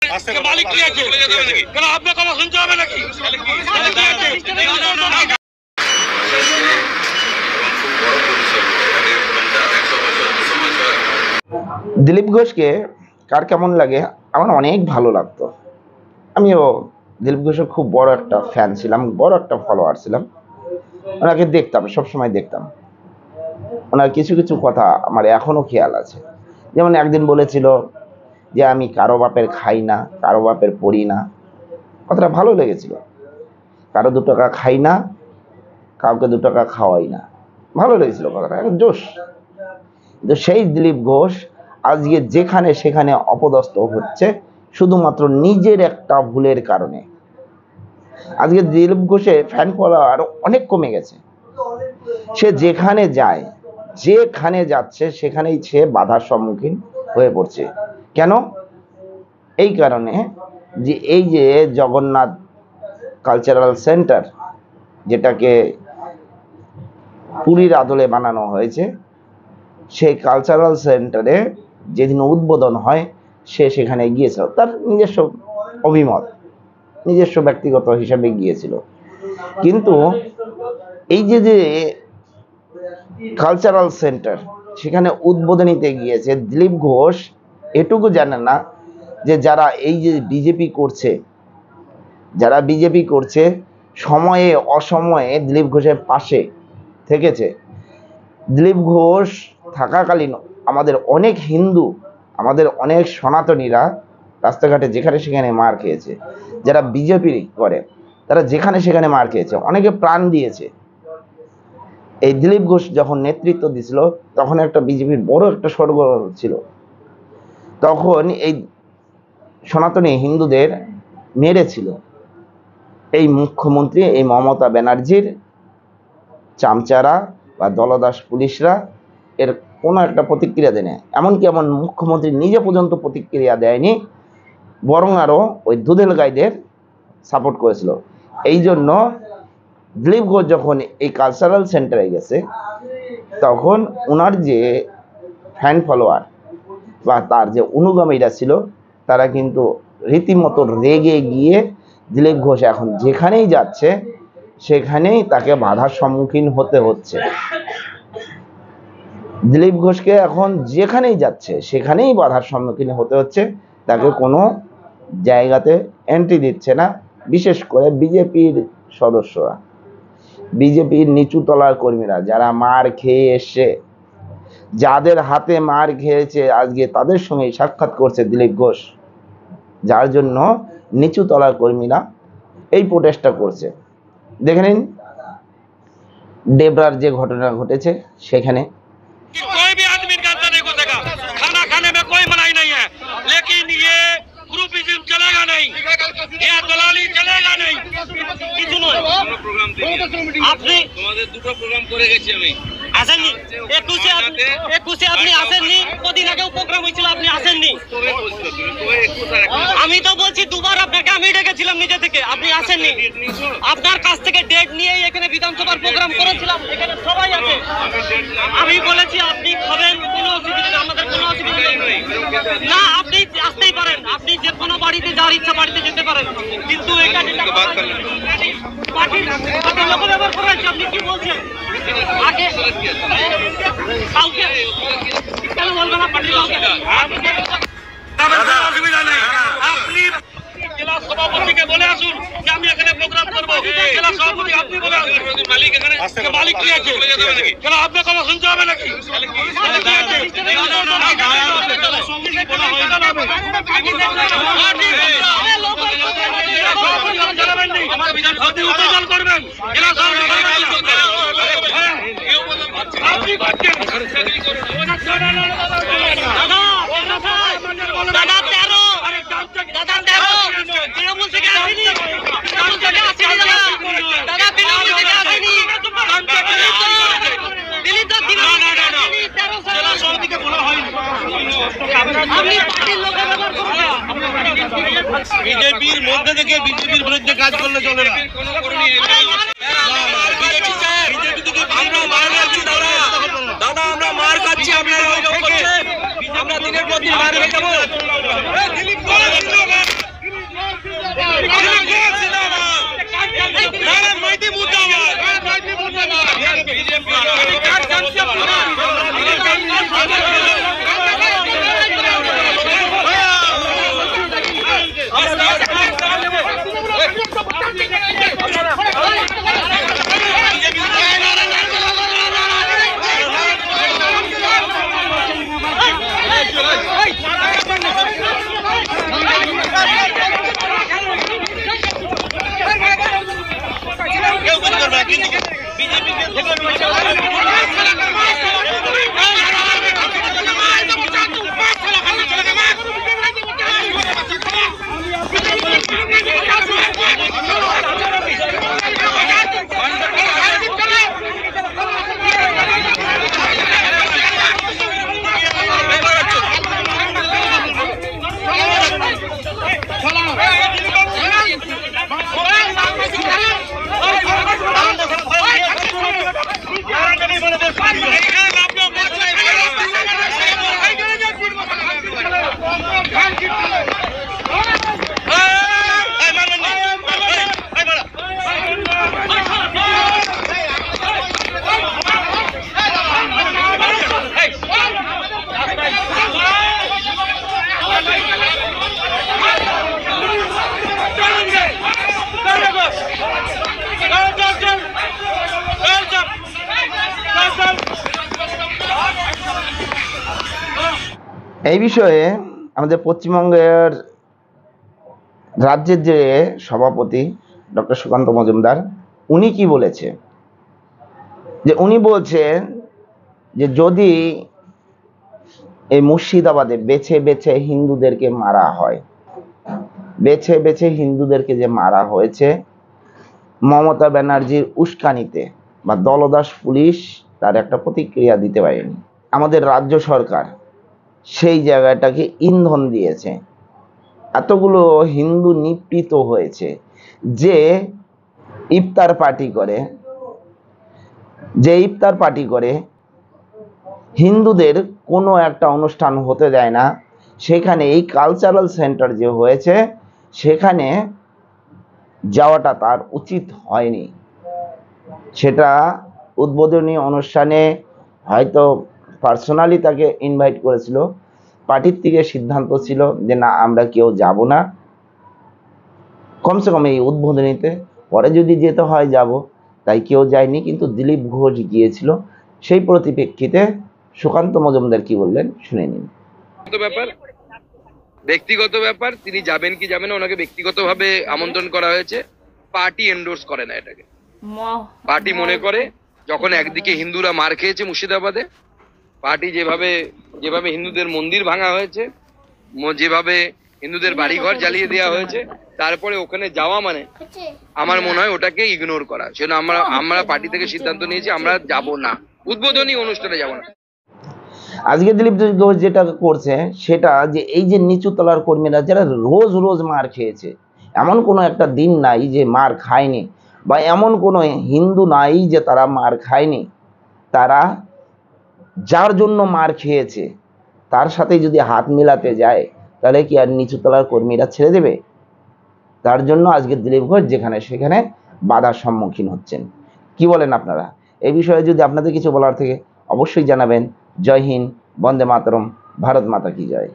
মালিক কি আছে কেন আপনার কথা শুনতে হবে নাকি? দিলীপ ঘোষকে কার কেমন লাগে? আমার অনেক ভালো লাগতো। আমিও দিলীপ ঘোষের খুব বড় একটা ফ্যান ছিলাম, বড় একটা ফলোয়ার ছিলাম। ওনাকে দেখতাম, সবসময় দেখতাম। ওনার কিছু কিছু কথা আমার এখনো খেয়াল আছে। যেমন একদিন বলেছিল যে আমি কারো বাপের খাই না, কারো বাপের পড়ি না। কথাটা ভালো লেগেছিল। কারো 2 টাকা খাই না, কাউকে 2 টাকা খাওয়াই না। ভালো লেগেছিল কথাটা, জোশ। কিন্তু সেই দিলীপ ঘোষ আজকে যেখানে সেখানে অপদস্থ হচ্ছে শুধুমাত্র নিজের একটা ভুলের কারণে। আজকে দিলীপ ঘোষের ফ্যান ফলোয়ার অনেক কমে গেছে। সে যেখানে যায়, যেখানে যাচ্ছে সেখানেই সে বাধার সম্মুখীন হয়ে পড়ছে। কেন? এই কারণে যে এই যে জগন্নাথ কালচারাল সেন্টার, যেটাকে পুরীর আদলে বানানো হয়েছে, সেই কালচারাল সেন্টারে যেদিন উদ্বোধন হয় সে সেখানে গিয়েছিল, তার নিজস্ব অভিমত, নিজস্ব ব্যক্তিগত হিসাবে গিয়েছিল। কিন্তু এই যে যে কালচারাল সেন্টার, সেখানে উদ্বোধনীতে গিয়েছে দিলীপ ঘোষ এটুকু জানে না যে যারা এই যে বিজেপি করছে, যারা বিজেপি করছে সময়ে অসময়ে দিলীপ ঘোষের পাশে থেকেছে। দিলীপ ঘোষ থাকাকালীন আমাদের অনেক হিন্দু, আমাদের অনেক সনাতনীরা রাস্তাঘাটে যেখানে সেখানে মার খেয়েছে। যারা বিজেপি করে তারা যেখানে সেখানে মার খেয়েছে, অনেকে প্রাণ দিয়েছে। এই দিলীপ ঘোষ যখন নেতৃত্ব দিছিল তখন একটা বিজেপির বড় একটা সরগরম ছিল। তখন এই সনাতনী হিন্দুদের মেরেছিল এই মুখ্যমন্ত্রী, এই মমতা ব্যানার্জির চামচারা বা দলদাস পুলিশরা এর কোনো একটা প্রতিক্রিয়া দেয় না। এমনকি এমন মুখ্যমন্ত্রী নিজে পর্যন্ত প্রতিক্রিয়া দেয়নি, বরং আরও ওই দুধেল গাইদের সাপোর্ট করেছিল। এই জন্য দিলীপ ঘোষ যখন এই কালচারাল সেন্টারে গেছে তখন ওনার যে ফ্যান ফলোয়ার বা তার যে অনুগামীরা ছিল তারা কিন্তু রীতিমতো রেগে গিয়ে দিলীপ ঘোষ এখন যেখানেই যাচ্ছে সেখানেই তাকে বাধার সম্মুখীন হতে হচ্ছে। দিলীপ ঘোষকে এখন যেখানেই যাচ্ছে সেখানেই বাধার সম্মুখীন হতে হচ্ছে। তাকে কোনো জায়গাতে এন্ট্রি দিচ্ছে না, বিশেষ করে বিজেপির সদস্যরা, বিজেপির নিচু তলার কর্মীরা যারা মার খেয়ে এসে, যাদের হাতে মার খেয়েছে, আজকে তাদের সঙ্গে সাক্ষাৎ করছে দিলীপ ঘোষ, যার জন্য নিচু তলার কর্মীরা এই প্রোটেস্টটা করছে। দেখে নিন ডেবরার যে ঘটনা ঘটেছে সেখানে। कोई भी आदमी निकालता नहीं घुसेगा, खाना खाने में कोई मनाही नहीं है, लेकिन ये ग्रुपिज्म चलेगा नहीं, ये दलाली चलेगा नहीं। আপনি তোমাদের দুটো প্রোগ্রাম করে গেছি আমি, আসেননি? একুশে আপনি আসেননি, কদিন আগেও প্রোগ্রাম হয়েছিল আপনি আসেননি। আমি তো বলছি দুবার আপনাকে আমি ডেকেছিলাম নিজে থেকে, আপনি আসেননি। আপনার কাছ থেকে ডেট নিয়ে এখানে বিধানসভার প্রোগ্রাম করেছিলাম, এখানে সবাই আছে। আমি বলেছি আপনি খাবেন, কোনো অসুবিধা নেই, আমাদের কোনো অসুবিধা নেই। না, আপনি আসতেই পারেন, আপনি যে কোনো বাড়িতে যাওয়ার ইচ্ছা বাড়িতে যেতে পারেন, কিন্তু এখানে পার্টির লোক ব্যবহার করেছে। আপনি কি বলছেন? আগে কাউকে কেন বলবেন না? পার্টির কাউকে অসুবিধা নেই। আপনি জেলা সভাপতিকে বলে আসুন যে আমি এখানে প্রোগ্রাম করবো। জেলা সভাপতি আপনি বলে আসুন। মালিক এখানে মালিক কি আছে কেন আপনার কথা শুনতে হবে নাকি? উত্তেজন করবেন জেলা বিজেপির মধ্যে থেকে বিজেপির বিরুদ্ধে কাজ করলে চলে না। দাদা আমরা মার খাচ্ছি, আপনারা আমরা দিনের পর দিন মার খেয়ে যাবো। এই বিষয়ে আমাদের পশ্চিমবঙ্গের রাজ্যের যে সভাপতি ডক্টর সুকান্ত মজুমদার উনি কি বলেছে, যে উনি বলছেন যে যদি এই মুর্শিদাবাদে বেছে বেছে হিন্দুদেরকে মারা হয়, বেছে বেছে হিন্দুদেরকে যে মারা হয়েছে মমতা ব্যানার্জির উস্কানিতে বা দলদাস পুলিশ তার একটা প্রতিক্রিয়া দিতে পারেনি। আমাদের রাজ্য সরকার সেই জায়গাটাকে ইন্ধন দিয়েছে। এতগুলো হিন্দু নিপীড়িত হয়েছে যে ইফতার পার্টি করে হিন্দুদের কোনো একটা অনুষ্ঠান হতে দেয় না। সেখানে এই কালচারাল সেন্টার যে হয়েছে সেখানে যাওয়াটা তার উচিত হয়নি। সেটা উদ্বোধনী অনুষ্ঠানে হয়তো পার্সোনালি তাকে ইনভাইট করেছিল, পার্টির থেকে সিদ্ধান্ত ছিল যে না আমরা কেউ যাব না, কমসে কম এই উদ্বোধনীতে, পরে যদি যেতে হয় যাব, তাই কেউ যায়নি। কিন্তু দিলীপ ঘোষ গিয়েছিল। সেই পরিপ্রেক্ষিতে সুকান্ত মজুমদার কি বললেন শুনে নিন। ব্যক্তিগত ব্যাপার, তিনি যাবেন কি যাবেন না, ওনাকে ব্যক্তিগতভাবে আমন্ত্রণ করা হয়েছে। পার্টি এন্ডোর্স করে না এটাকে। পার্টি মনে করে যখন একদিকে হিন্দুরা মার খেয়েছে মুর্শিদাবাদে, পার্টি যেভাবে হিন্দুদের মন্দির ভাঙা হয়েছে, যেভাবে হিন্দুদের বাড়িঘর জ্বালিয়ে দেওয়া হয়েছে, তারপরে ওখানে যাওয়া মানে আমার মনে হয় ওটাকে ইগনোর করা। সেজন্য আমরা পার্টি থেকে সিদ্ধান্ত নিয়েছি আমরা যাব না, উদ্বোধনী অনুষ্ঠানে যাব না। আজকে দিলীপ ঘোষ যেটা করছে সেটা যে এই যে নিচু তলার কর্মীরা যারা রোজ রোজ মার খেয়েছে, এমন কোনো একটা দিন নাই যে মার খায়নি, বা এমন কোনো হিন্দু নাই যে তারা মার খায়নি। তারা যার জন্য মার খেয়েছে তার সাথে যদি হাত মিলাতে যায় তাহলে কি আর নিচু তলার কর্মীরা ছেড়ে দেবে? তার জন্য আজকে দিলীপ ঘোষ যেখানে সেখানে বাধার সম্মুখীন হচ্ছেন। কি বলেন আপনারা? এই বিষয়ে যদি আপনাদের কিছু বলার থেকে অবশ্যই জানাবেন। জয় হিন্দ, বন্দে মাতরম, ভারত মাতা কি জয়।